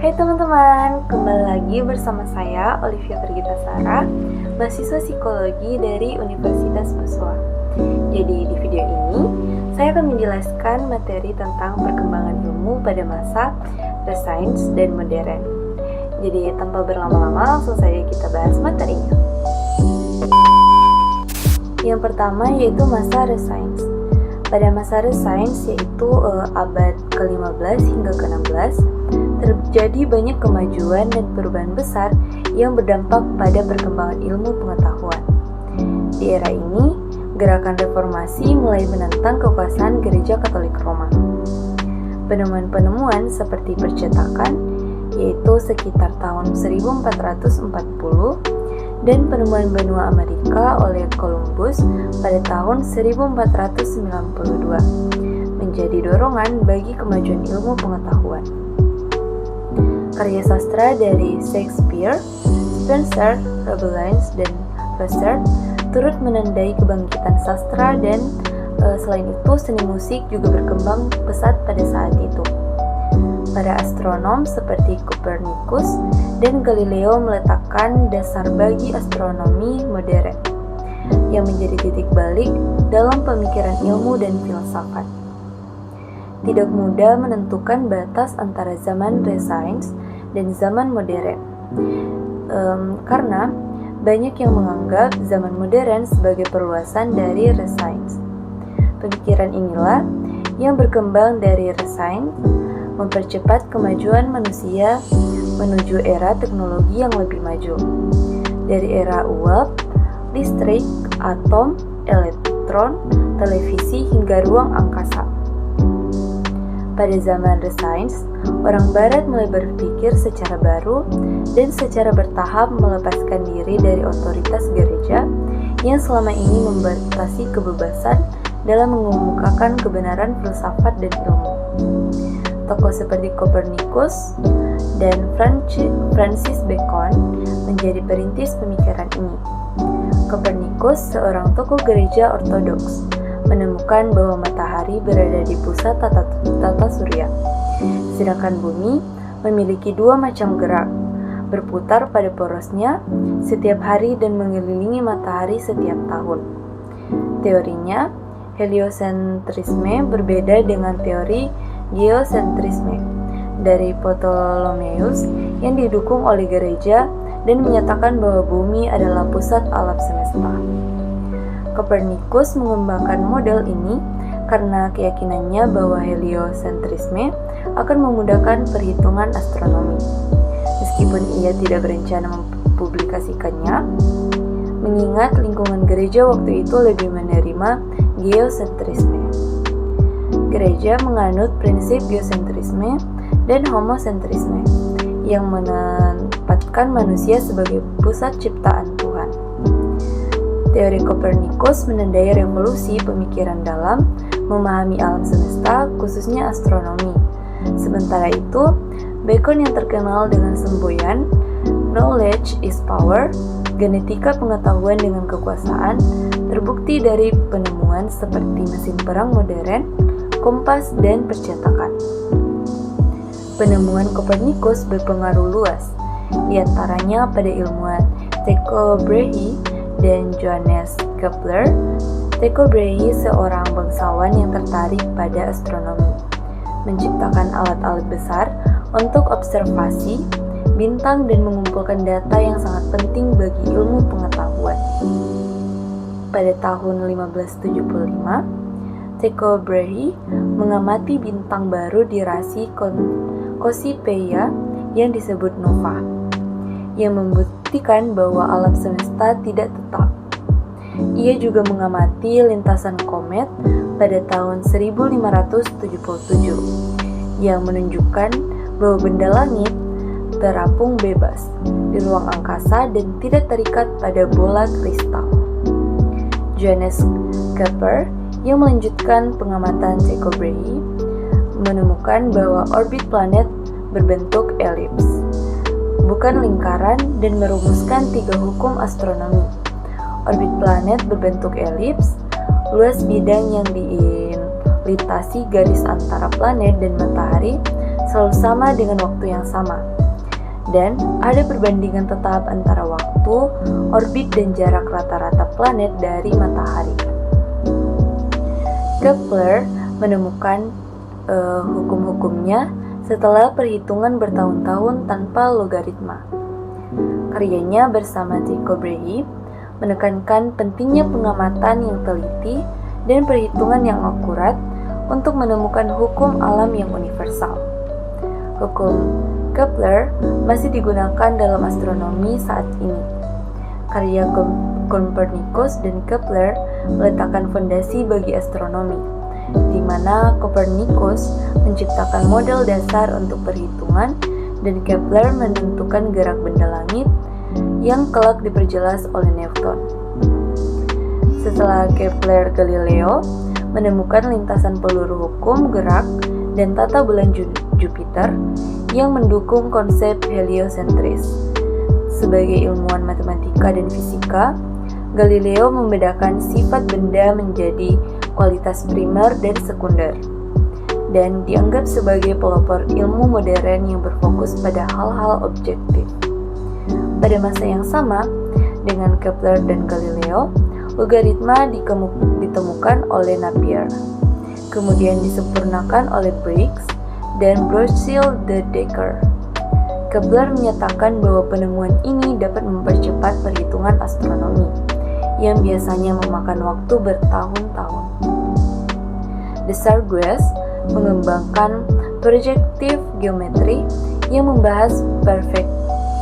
Hai teman-teman, kembali lagi bersama saya Olivia Pergita Sara, mahasiswa psikologi dari Universitas Pesua. Jadi di video ini, saya akan menjelaskan materi tentang perkembangan ilmu pada masa Renaissance dan modern. Jadi tanpa berlama-lama, langsung saja kita bahas materinya. Yang pertama yaitu masa Renaissance. Pada masa Renaissance yaitu abad ke-15 hingga ke-16, terjadi banyak kemajuan dan perubahan besar yang berdampak pada perkembangan ilmu pengetahuan. Di era ini, gerakan reformasi mulai menentang kekuasaan Gereja Katolik Roma. Penemuan-penemuan seperti percetakan, yaitu sekitar tahun 1440, dan penemuan benua Amerika oleh Columbus pada tahun 1492 menjadi dorongan bagi kemajuan ilmu pengetahuan. Karya sastra dari Shakespeare, Spenser, Rabelais, dan Chaucer turut menandai kebangkitan sastra dan selain itu seni musik juga berkembang pesat pada saat itu. Para astronom seperti Copernicus dan Galileo meletakkan dasar bagi astronomi modern yang menjadi titik balik dalam pemikiran ilmu dan filsafat. Tidak mudah menentukan batas antara zaman Renaissance dan zaman modern, karena banyak yang menganggap zaman modern sebagai perluasan dari Renaissance. Pemikiran inilah yang berkembang dari Renaissance mempercepat kemajuan manusia menuju era teknologi yang lebih maju. Dari era uap, listrik, atom, elektron, televisi hingga ruang angkasa. Pada zaman Renaissance, orang Barat mulai berpikir secara baru dan secara bertahap melepaskan diri dari otoritas gereja yang selama ini membatasi kebebasan dalam mengemukakan kebenaran filsafat dan ilmu. Tokoh seperti Copernicus dan Francis Bacon menjadi perintis pemikiran ini. Copernicus, seorang tokoh gereja ortodoks, menemukan bahwa matahari berada di pusat tata surya, sedangkan bumi memiliki dua macam gerak, berputar pada porosnya setiap hari dan mengelilingi matahari setiap tahun. Teorinya, heliocentrisme berbeda dengan teori geocentrisme dari Ptolemeus yang didukung oleh gereja dan menyatakan bahwa bumi adalah pusat alam semesta. Copernicus mengembangkan model ini karena keyakinannya bahwa heliocentrisme akan memudahkan perhitungan astronomi. Meskipun ia tidak berencana mempublikasikannya, mengingat lingkungan gereja waktu itu lebih menerima geocentrisme. Gereja menganut prinsip geocentrisme dan homocentrisme yang menempatkan manusia sebagai pusat ciptaan Tuhan. Teori Copernicus menandai revolusi pemikiran dalam memahami alam semesta, khususnya astronomi. Sementara itu, Bacon yang terkenal dengan semboyan "Knowledge is power", genetika pengetahuan dengan kekuasaan, terbukti dari penemuan seperti mesin perang modern, kompas, dan percetakan. Penemuan Copernicus berpengaruh luas, diantaranya pada ilmuwan Tycho Brahe dan Johannes Kepler. Tycho Brahe seorang bangsawan yang tertarik pada astronomi, menciptakan alat-alat besar untuk observasi bintang dan mengumpulkan data yang sangat penting bagi ilmu pengetahuan. Pada tahun 1575, Tycho Brahe mengamati bintang baru di rasi Cassiopeia yang disebut nova, yang membuktikan bahwa alam semesta tidak tetap. Ia juga mengamati lintasan komet pada tahun 1577, yang menunjukkan bahwa benda langit terapung bebas di ruang angkasa dan tidak terikat pada bola kristal. Johannes Kepler yang melanjutkan pengamatan Tycho Brahe menemukan bahwa orbit planet berbentuk elips, bukan lingkaran, dan merumuskan 3 hukum astronomi. Orbit planet berbentuk elips, luas bidang yang dilintasi garis antara planet dan matahari selalu sama dengan waktu yang sama. Dan ada perbandingan tetap antara waktu, orbit, dan jarak rata-rata planet dari matahari. Kepler menemukan hukum-hukumnya setelah perhitungan bertahun-tahun tanpa logaritma. Karyanya bersama Tycho Brahe menekankan pentingnya pengamatan yang teliti dan perhitungan yang akurat untuk menemukan hukum alam yang universal. Hukum Kepler masih digunakan dalam astronomi saat ini. Karya Copernicus dan Kepler meletakkan fondasi bagi astronomi, di mana Copernicus menciptakan model dasar untuk perhitungan dan Kepler menentukan gerak benda langit yang kelak diperjelas oleh Newton. Setelah Kepler, Galileo menemukan lintasan peluru hukum gerak dan tata bulan Jupiter yang mendukung konsep heliosentris. Sebagai ilmuwan matematika dan fisika, Galileo membedakan sifat benda menjadi kualitas primer dan sekunder, dan dianggap sebagai pelopor ilmu modern yang berfokus pada hal-hal objektif. Pada masa yang sama, dengan Kepler dan Galileo, logaritma ditemukan oleh Napier, kemudian disempurnakan oleh Briggs dan Breuil-de-Decker. Kepler menyatakan bahwa penemuan ini dapat mempercepat perhitungan astronomi yang biasanya memakan waktu bertahun-tahun. Desargues mengembangkan projective geometry yang membahas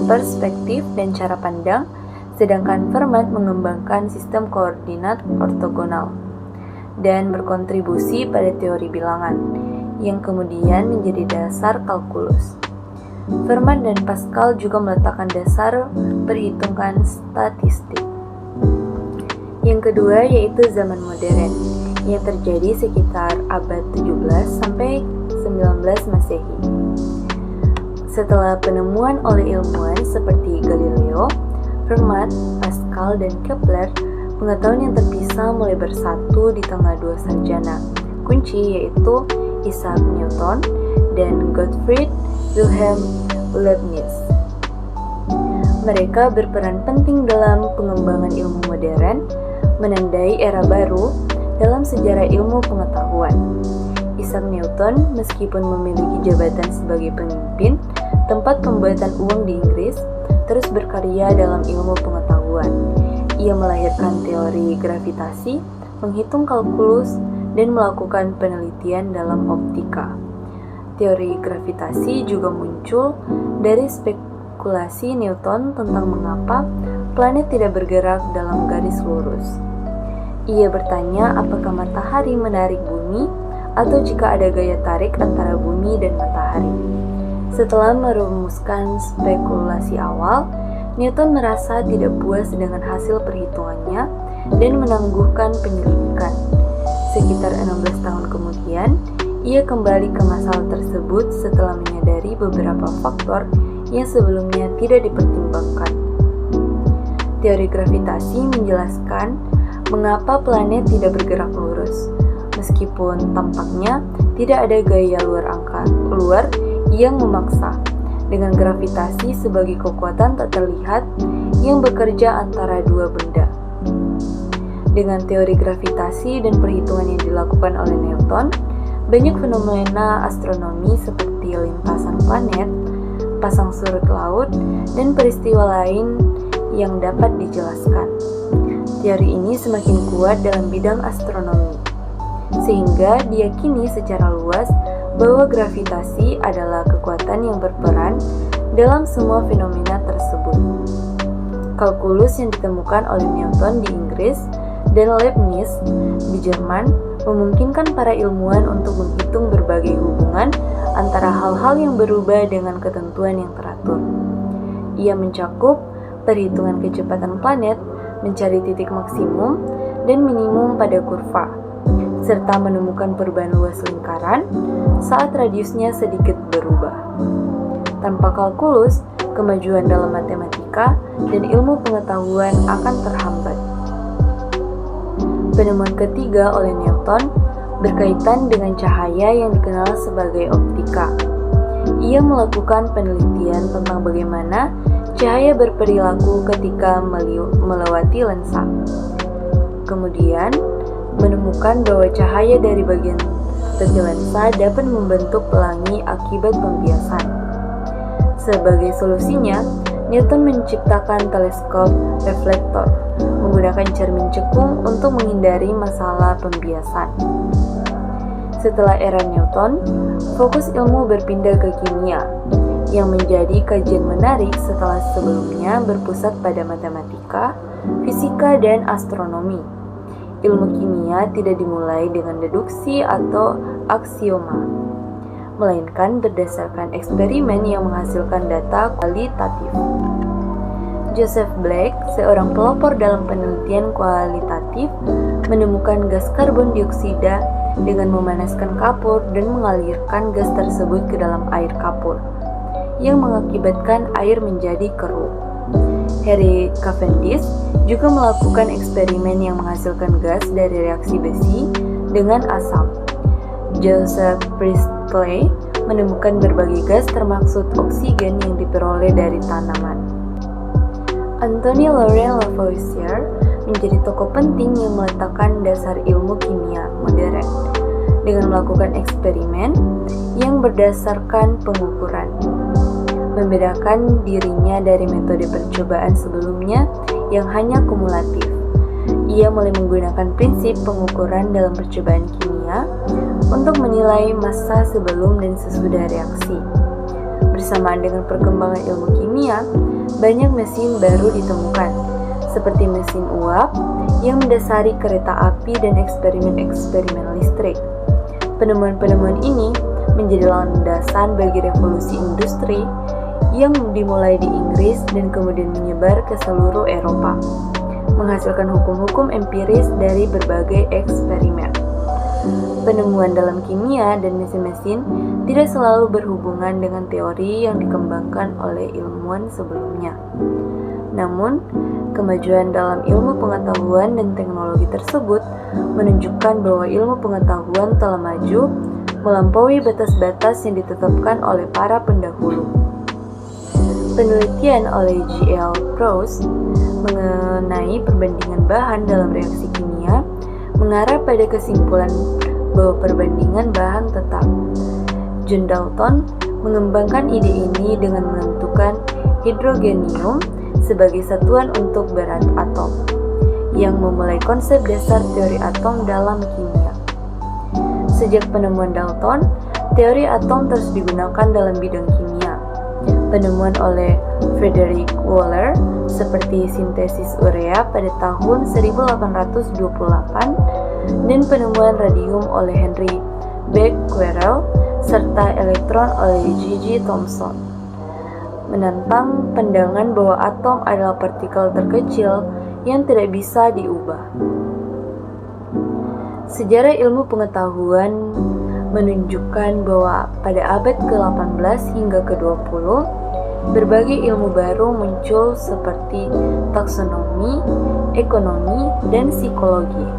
perspektif dan cara pandang, sedangkan Fermat mengembangkan sistem koordinat ortogonal dan berkontribusi pada teori bilangan, yang kemudian menjadi dasar kalkulus. Fermat dan Pascal juga meletakkan dasar perhitungan statistik. Yang kedua yaitu zaman modern, yang terjadi sekitar abad 17 sampai 19 Masehi. Setelah penemuan oleh ilmuwan seperti Galileo, Fermat, Pascal, dan Kepler, pengetahuan yang terpisah mulai bersatu di tengah dua sarjana kunci yaitu Isaac Newton dan Gottfried Wilhelm Leibniz. Mereka berperan penting dalam pengembangan ilmu modern, menandai era baru dalam sejarah ilmu pengetahuan. Isaac Newton, meskipun memiliki jabatan sebagai pemimpin tempat pembuatan uang di Inggris, terus berkarya dalam ilmu pengetahuan. Ia melahirkan teori gravitasi, menghitung kalkulus, dan melakukan penelitian dalam optika. Teori gravitasi juga muncul dari spekulasi Newton tentang mengapa planet tidak bergerak dalam garis lurus. Ia bertanya apakah matahari menarik bumi atau jika ada gaya tarik antara bumi dan matahari. Setelah merumuskan spekulasi awal, Newton merasa tidak puas dengan hasil perhitungannya dan menangguhkan penyelidikan. Sekitar 16 tahun kemudian, ia kembali ke masalah tersebut setelah menyadari beberapa faktor yang sebelumnya tidak dipertimbangkan. Teori gravitasi menjelaskan mengapa planet tidak bergerak lurus, meskipun tampaknya tidak ada gaya luar yang memaksa, dengan gravitasi sebagai kekuatan tak terlihat yang bekerja antara dua benda. Dengan teori gravitasi dan perhitungan yang dilakukan oleh Newton, banyak fenomena astronomi seperti lintasan planet, pasang surut laut, dan peristiwa lain yang dapat dijelaskan. Teori ini semakin kuat dalam bidang astronomi, sehingga diyakini secara luas bahwa gravitasi adalah kekuatan yang berperan dalam semua fenomena tersebut. Kalkulus yang ditemukan oleh Newton di Inggris dan Leibniz di Jerman memungkinkan para ilmuwan untuk menghitung berbagai hubungan antara hal-hal yang berubah dengan ketentuan yang teratur. Ia mencakup perhitungan kecepatan planet, mencari titik maksimum dan minimum pada kurva, serta menemukan perubahan luas lingkaran saat radiusnya sedikit berubah. Tanpa kalkulus, kemajuan dalam matematika dan ilmu pengetahuan akan terhambat. Penemuan ketiga oleh Newton berkaitan dengan cahaya yang dikenal sebagai optika. Ia melakukan penelitian tentang bagaimana cahaya berperilaku ketika melewati lensa. Kemudian, menemukan bahwa cahaya dari bagian tepi lensa dapat membentuk pelangi akibat pembiasan. Sebagai solusinya, Newton menciptakan teleskop reflektor menggunakan cermin cekung untuk menghindari masalah pembiasan. Setelah era Newton, fokus ilmu berpindah ke kimia, yang menjadi kajian menarik setelah sebelumnya berpusat pada matematika, fisika, dan astronomi. Ilmu kimia tidak dimulai dengan deduksi atau aksioma, melainkan berdasarkan eksperimen yang menghasilkan data kualitatif. Joseph Black, seorang pelopor dalam penelitian kualitatif, menemukan gas karbon dioksida dengan memanaskan kapur dan mengalirkan gas tersebut ke dalam air kapur, yang mengakibatkan air menjadi keruh. Harry Cavendish juga melakukan eksperimen yang menghasilkan gas dari reaksi besi dengan asam. Joseph Priestley menemukan berbagai gas termasuk oksigen yang diperoleh dari tanaman. Anthony Laurent Lavoisier menjadi tokoh penting yang meletakkan dasar ilmu kimia modern dengan melakukan eksperimen yang berdasarkan pengukuran, membedakan dirinya dari metode percobaan sebelumnya yang hanya kumulatif. Ia mulai menggunakan prinsip pengukuran dalam percobaan kimia untuk menilai massa sebelum dan sesudah reaksi. Bersamaan dengan perkembangan ilmu kimia, banyak mesin baru ditemukan, seperti mesin uap yang mendasari kereta api dan eksperimen-eksperimen listrik. Penemuan-penemuan ini menjadi landasan bagi revolusi industri yang dimulai di Inggris dan kemudian menyebar ke seluruh Eropa, menghasilkan hukum-hukum empiris dari berbagai eksperimen. Penemuan dalam kimia dan mesin-mesin tidak selalu berhubungan dengan teori yang dikembangkan oleh ilmuwan sebelumnya. Namun, kemajuan dalam ilmu pengetahuan dan teknologi tersebut menunjukkan bahwa ilmu pengetahuan telah maju melampaui batas-batas yang ditetapkan oleh para pendahulu. Penelitian oleh G.L. Proust mengenai perbandingan bahan dalam reaksi kimia mengarah pada kesimpulan bahwa perbandingan bahan tetap. John Dalton mengembangkan ide ini dengan menentukan hidrogenium sebagai satuan untuk berat atom, yang memulai konsep dasar teori atom dalam kimia. Sejak penemuan Dalton, teori atom terus digunakan dalam bidang kimia. Penemuan oleh Frederick Waller seperti sintesis urea pada tahun 1828 dan penemuan radium oleh Henry Becquerel serta elektron oleh J.J. Thomson menantang pandangan bahwa atom adalah partikel terkecil yang tidak bisa diubah. Sejarah ilmu pengetahuan menunjukkan bahwa pada abad ke-18 hingga ke-20, berbagai ilmu baru muncul seperti taksonomi, ekonomi, dan psikologi.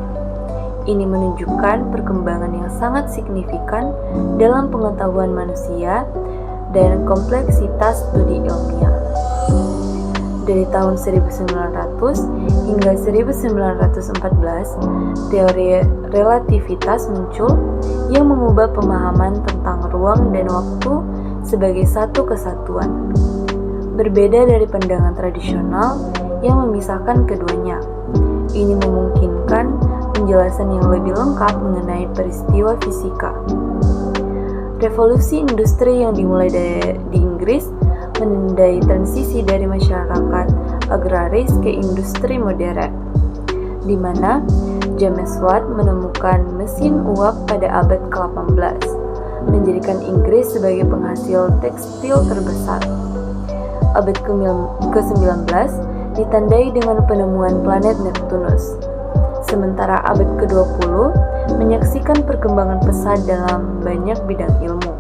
Ini menunjukkan perkembangan yang sangat signifikan dalam pengetahuan manusia dan kompleksitas studi ilmiah. Dari tahun 1900 hingga 1914, teori relativitas muncul yang mengubah pemahaman tentang ruang dan waktu sebagai satu kesatuan. Berbeda dari pandangan tradisional yang memisahkan keduanya, ini memungkinkan penjelasan yang lebih lengkap mengenai peristiwa fisika. Revolusi industri yang dimulai di Inggris menandai transisi dari masyarakat agraris ke industri modern, di mana James Watt menemukan mesin uap pada abad ke-18, menjadikan Inggris sebagai penghasil tekstil terbesar. Abad ke-19 ditandai dengan penemuan planet Neptunus, sementara abad ke-20 menyaksikan perkembangan pesat dalam banyak bidang ilmu,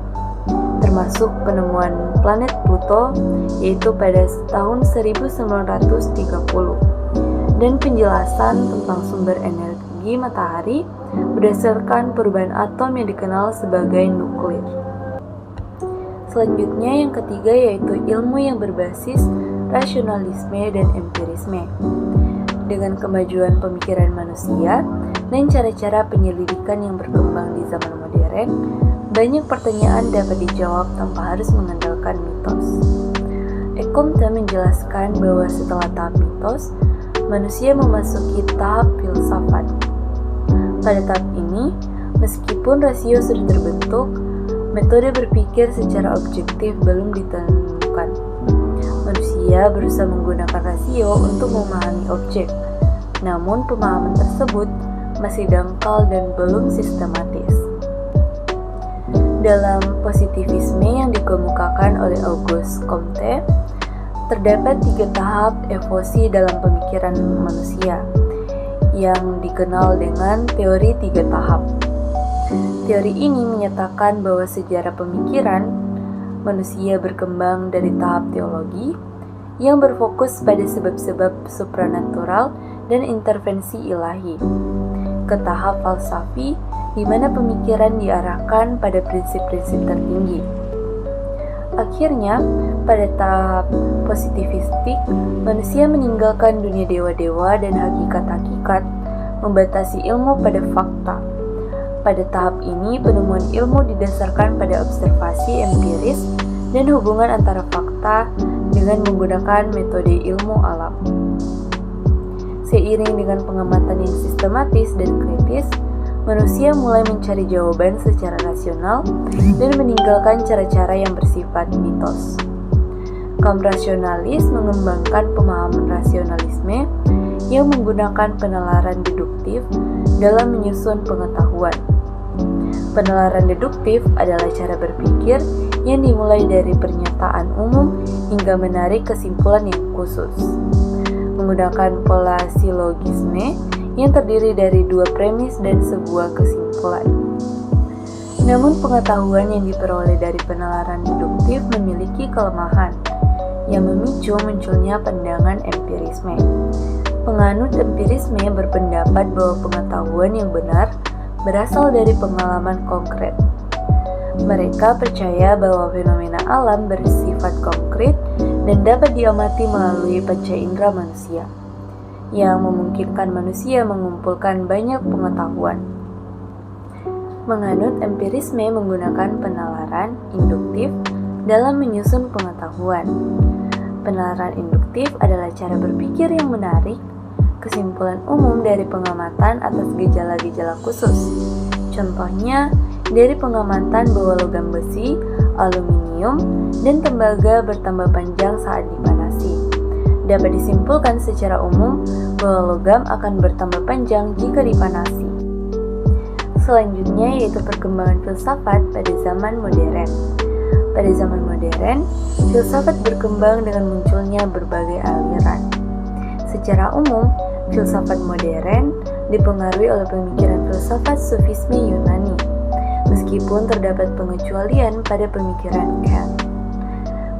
termasuk penemuan planet Pluto yaitu pada tahun 1930 dan penjelasan tentang sumber energi matahari berdasarkan perubahan atom yang dikenal sebagai nuklir. Selanjutnya yang ketiga yaitu ilmu yang berbasis rasionalisme dan empirisme. Dengan kemajuan pemikiran manusia dan cara-cara penyelidikan yang berkembang di zaman modern, banyak pertanyaan dapat dijawab tanpa harus mengandalkan mitos. Comte menjelaskan bahwa setelah tahap mitos, manusia memasuki tahap filsafat. Pada tahap ini, meskipun rasio sudah terbentuk, metode berpikir secara objektif belum ditemukan. Manusia berusaha menggunakan rasio untuk memahami objek, namun pemahaman tersebut masih dangkal dan belum sistematis. Dalam positivisme yang dikemukakan oleh Auguste Comte, terdapat 3 tahap evolusi dalam pemikiran manusia yang dikenal dengan teori 3 tahap. Teori ini menyatakan bahwa sejarah pemikiran manusia berkembang dari tahap teologi yang berfokus pada sebab-sebab supranatural dan intervensi ilahi, ke tahap falsafi di mana pemikiran diarahkan pada prinsip-prinsip tertinggi. Akhirnya, pada tahap positivistik, manusia meninggalkan dunia dewa-dewa dan hakikat-hakikat, membatasi ilmu pada fakta. Pada tahap ini, penemuan ilmu didasarkan pada observasi empiris dan hubungan antara fakta dengan menggunakan metode ilmu alam. Seiring dengan pengamatan yang sistematis dan kritis, manusia mulai mencari jawaban secara rasional dan meninggalkan cara-cara yang bersifat mitos. Kaum rasionalis mengembangkan pemahaman rasionalisme yang menggunakan penalaran deduktif dalam menyusun pengetahuan. Penalaran deduktif adalah cara berpikir yang dimulai dari pernyataan umum hingga menarik kesimpulan yang khusus. Menggunakan pola silogisme yang terdiri dari 2 premis dan sebuah kesimpulan. Namun pengetahuan yang diperoleh dari penalaran deduktif memiliki kelemahan yang memicu munculnya pandangan empirisme. Penganut empirisme berpendapat bahwa pengetahuan yang benar berasal dari pengalaman konkret. Mereka percaya bahwa fenomena alam bersifat konkret dan dapat diamati melalui panca indera manusia, yang memungkinkan manusia mengumpulkan banyak pengetahuan. Menganut empirisme menggunakan penalaran induktif dalam menyusun pengetahuan. Penalaran induktif adalah cara berpikir yang menarik kesimpulan umum dari pengamatan atas gejala-gejala khusus. Contohnya, dari pengamatan bahwa logam besi, aluminium, dan tembaga bertambah panjang saat dipanasi. Dapat disimpulkan secara umum bahwa logam akan bertambah panjang jika dipanasi. Selanjutnya yaitu perkembangan filsafat pada zaman modern. Pada zaman modern, filsafat berkembang dengan munculnya berbagai aliran. Secara umum, filsafat modern dipengaruhi oleh pemikiran filsafat sufisme Yunani, meskipun terdapat pengecualian pada pemikiran Kant.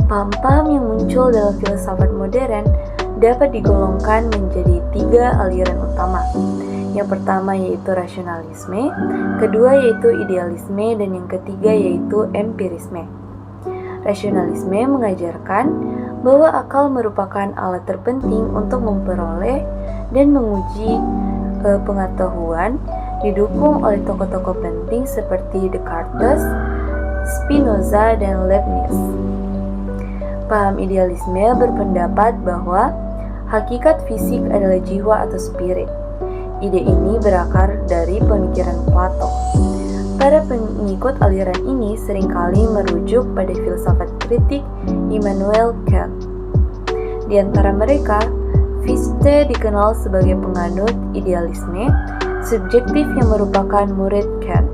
Paham-paham yang muncul dalam filsafat modern dapat digolongkan menjadi 3 aliran utama. Yang pertama yaitu rasionalisme, kedua yaitu idealisme, dan yang ketiga yaitu empirisme. Rasionalisme mengajarkan bahwa akal merupakan alat terpenting untuk memperoleh dan menguji pengetahuan, didukung oleh tokoh-tokoh penting seperti Descartes, Spinoza, dan Leibniz. Paham idealisme berpendapat bahwa hakikat fisik adalah jiwa atau spirit. Ide ini berakar dari pemikiran Plato. Para pengikut aliran ini seringkali merujuk pada filsafat kritik Immanuel Kant. Di antara mereka, Fichte dikenal sebagai penganut idealisme subjektif yang merupakan murid Kant.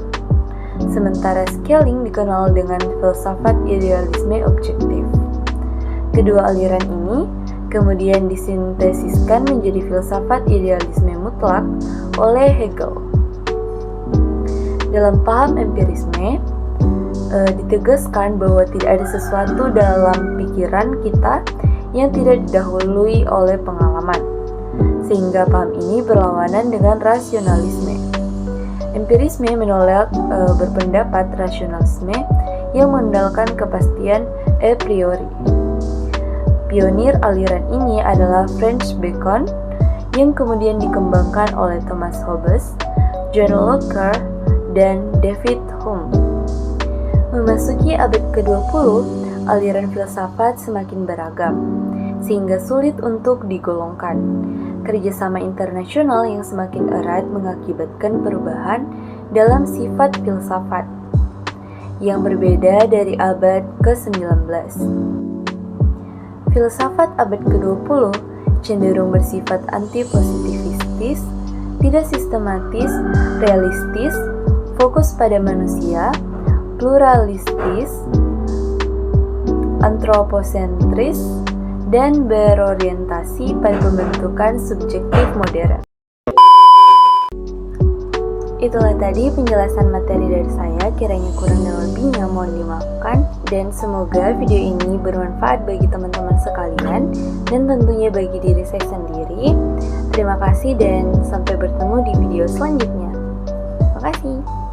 Sementara Schelling dikenal dengan filsafat idealisme objektif. Kedua aliran ini kemudian disintesiskan menjadi filsafat idealisme mutlak oleh Hegel. Dalam paham empirisme, ditegaskan bahwa tidak ada sesuatu dalam pikiran kita yang tidak didahului oleh pengalaman, sehingga paham ini berlawanan dengan rasionalisme. Empirisme menolak berpendapat rasionalisme yang mengandalkan kepastian a priori. Pionir aliran ini adalah Francis Bacon, yang kemudian dikembangkan oleh Thomas Hobbes, John Locke, dan David Hume. Memasuki abad ke-20, aliran filsafat semakin beragam, sehingga sulit untuk digolongkan. Kerjasama internasional yang semakin erat mengakibatkan perubahan dalam sifat filsafat yang berbeda dari abad ke-19. Filsafat abad ke-20 cenderung bersifat anti-positivistis, tidak sistematis, realistis, fokus pada manusia, pluralistis, antroposentris, dan berorientasi pada pembentukan subjektif modern. Itulah tadi penjelasan materi dari saya, kiranya kurang dan lebihnya mohon dimaafkan, dan semoga video ini bermanfaat bagi teman-teman sekalian dan tentunya bagi diri saya sendiri. Terima kasih dan sampai bertemu di video selanjutnya. Terima kasih.